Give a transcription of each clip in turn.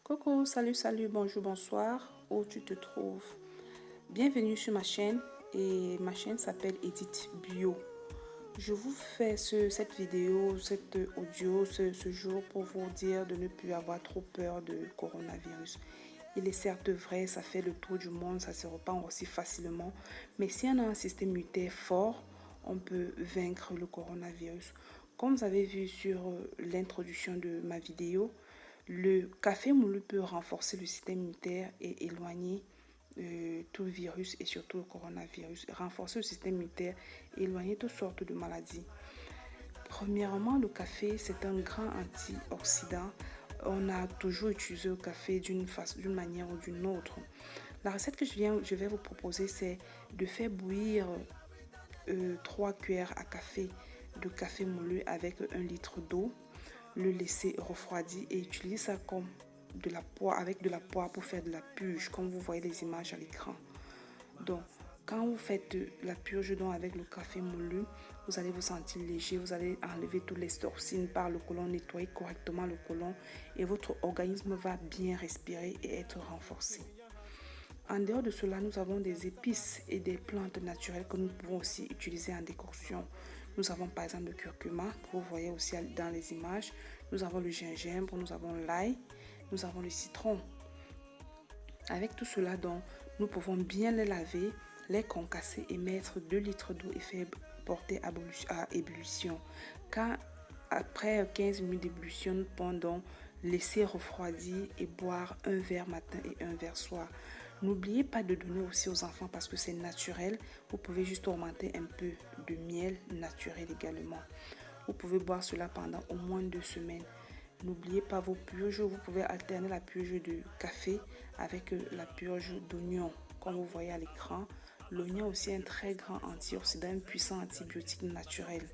Coucou, salut, bonjour, bonsoir, où tu te trouves. Bienvenue sur ma chaîne et ma chaîne s'appelle Edith Bio. Je vous fais cette vidéo, cet audio ce jour pour vous dire de ne plus avoir trop peur de coronavirus. Il est certes vrai, ça fait le tour du monde, ça se répand aussi facilement. Mais si on a un système immunitaire fort, on peut vaincre le coronavirus. Comme vous avez vu sur l'introduction de ma vidéo, le café moulu peut renforcer le système immunitaire et éloigner tout virus et surtout le coronavirus. Renforcer le système immunitaire et éloigner toutes sortes de maladies. Premièrement, le café, c'est un grand antioxydant. On a toujours utilisé le café d'une manière ou d'une autre. La recette que je vais vous proposer, c'est de faire bouillir 3 cuillères à café de café moulu avec 1 litre d'eau, le laisser refroidir et utiliser ça comme de la poire, avec de la poire pour faire de la purge, comme vous voyez les images à l'écran. Donc, quand vous faites la purge donc avec le café moulu, vous allez vous sentir léger, vous allez enlever toutes les toxines par le côlon, nettoyer correctement le côlon et votre organisme va bien respirer et être renforcé. En dehors de cela, nous avons des épices et des plantes naturelles que nous pouvons aussi utiliser en décoction. Nous avons par exemple le curcuma, que vous voyez aussi dans les images. Nous avons le gingembre, nous avons l'ail, nous avons le citron. Avec tout cela, donc, nous pouvons bien les laver, les concasser et mettre 2 litres d'eau et faire porter à ébullition. Quand après 15 minutes d'ébullition, nous pouvons donc laisser refroidir et boire un verre matin et un verre soir. N'oubliez pas de donner aussi aux enfants parce que c'est naturel. Vous pouvez juste augmenter un peu de miel naturel également. Vous pouvez boire cela pendant au moins 2 semaines. N'oubliez pas vos purges. Vous pouvez alterner la purge de café avec la purge d'oignon. Comme vous voyez à l'écran, l'oignon aussi est un très grand antioxydant, un puissant antibiotique naturel.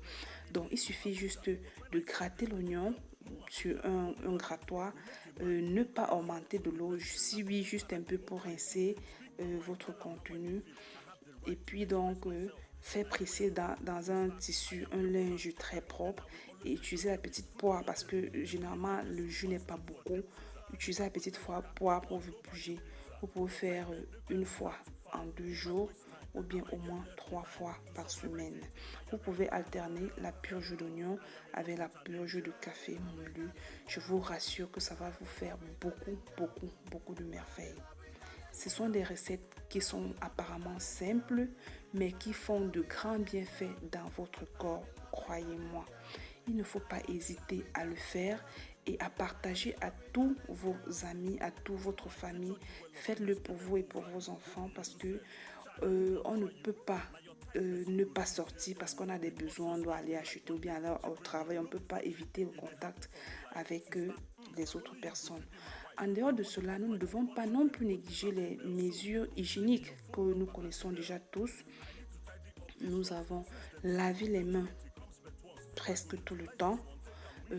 Donc, il suffit juste de gratter l'oignon sur un grattoir, ne pas augmenter de l'eau, si oui, juste un peu pour rincer votre contenu. Et puis donc, faire presser dans un tissu, un linge très propre et utiliser la petite poire parce que généralement le jus n'est pas beaucoup. Utilisez la petite poire pour vous bouger. Vous pouvez faire une fois en 2 jours ou bien au moins 3 fois par semaine. Vous pouvez alterner la purge d'oignon avec la purge de café moulu. Je vous rassure que ça va vous faire beaucoup de merveilles. Ce sont des recettes qui sont apparemment simples, mais qui font de grands bienfaits dans votre corps, croyez-moi. Il ne faut pas hésiter à le faire et à partager à tous vos amis, à toute votre famille. Faites-le pour vous et pour vos enfants parce que on ne peut pas ne pas sortir parce qu'on a des besoins, on doit aller acheter ou bien aller au travail. On ne peut pas éviter le contact avec les autres personnes. En dehors de cela, nous ne devons pas non plus négliger les mesures hygiéniques que nous connaissons déjà tous. Nous avons lavé les mains presque tout le temps.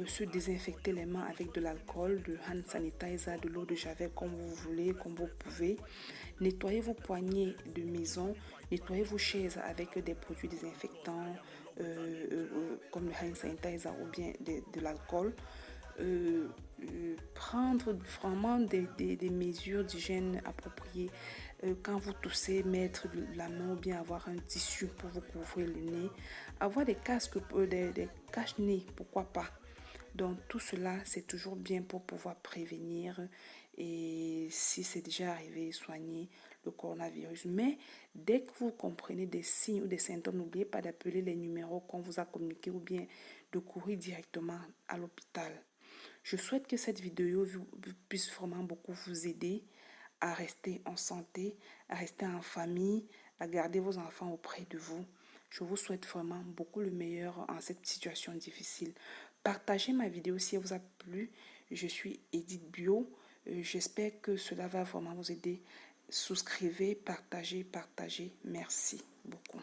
Se désinfecter les mains avec de l'alcool, de hand sanitizer, de l'eau de javel comme vous voulez, comme vous pouvez. Nettoyez vos poignées de maison, nettoyez vos chaises avec des produits désinfectants comme le hand sanitizer ou bien de l'alcool. Prendre vraiment des mesures d'hygiène appropriées. Quand vous toussez, mettre de la main ou bien avoir un tissu pour vous couvrir le nez. Avoir des casques, des cache-nez, pourquoi pas. Donc tout cela, c'est toujours bien pour pouvoir prévenir et si c'est déjà arrivé, soigner le coronavirus. Mais dès que vous comprenez des signes ou des symptômes, n'oubliez pas d'appeler les numéros qu'on vous a communiqués ou bien de courir directement à l'hôpital. Je souhaite que cette vidéo puisse vraiment beaucoup vous aider à rester en santé, à rester en famille, à garder vos enfants auprès de vous. Je vous souhaite vraiment beaucoup le meilleur en cette situation difficile. Partagez ma vidéo si elle vous a plu. Je suis Edith Bio. J'espère que cela va vraiment vous aider. Souscrivez, partagez. Merci beaucoup.